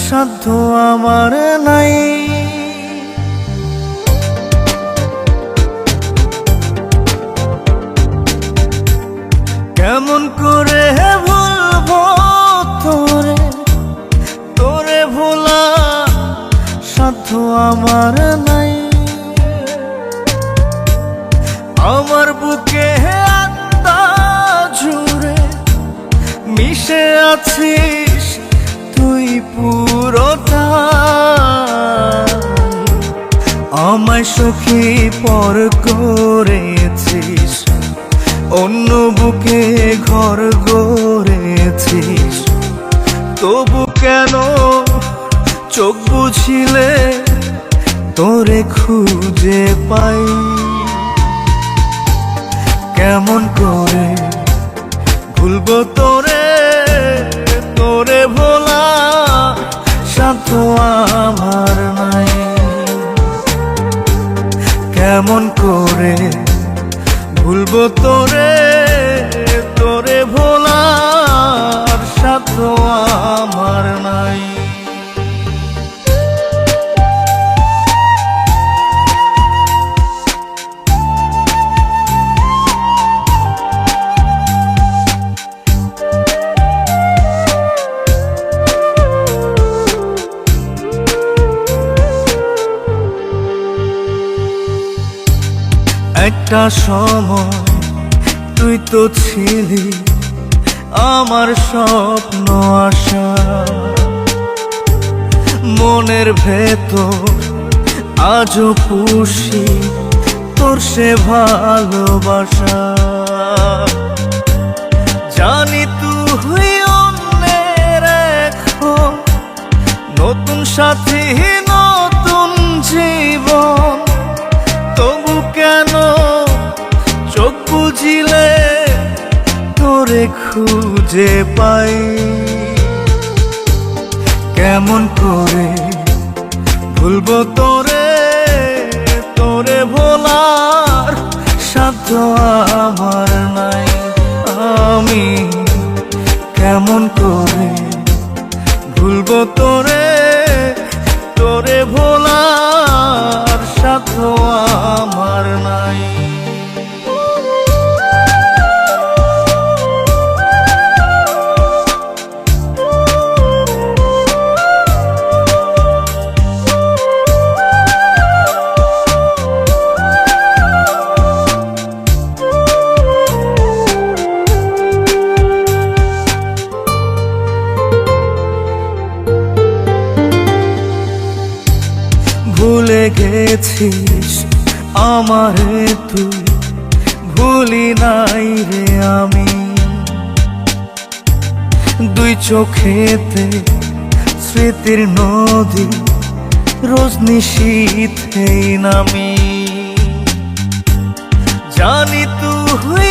সাধ্য আমার নাই। কেমন করে ভুলবো তোরে, তোরে ভোলা সাধ্য আমার নাই। আমার বুকে আত্মা জুড়ে মিশে আছিস তুই পুরোটা। আমায় সখী পর করেছিস, অন্য বুকে ঘর গড়েছিস। তবু কেন চোখ বুঝিলে তোরে খুঁজে পাই। কেমন করে ভুলবো তোরে, তোরে ভোলা সাধ্য আমার নাই। কেমন করে ভুলবো তোরে, তোরে ভোলার সাধ্য আমার নাই। একটা সময় তুই তো ছিলি আমার স্বপ্ন আশা। মনের ভেতর আজও পুষি তোর সে ভালোবাসা। জানি তুই অন্যের এখন নতুন সাথী, নতুন জীবন। তবু কেন চোখ বুঝিলে তোরে খুঁজে পাই। কেমন করে ভুলবো তোরে, তোরে ভোলার সাধ্য আমার নাই। আমি কেমন করে ভুলবো তোরে, তোরে ভোলার সাধ্য আমার নাই। ভুলে গেছিস আমারে তুই, ভুলি নাই রে আমি। দুই চোখেতে স্মৃতির নদী রোজ নিশীথেই নামি। জানি তুই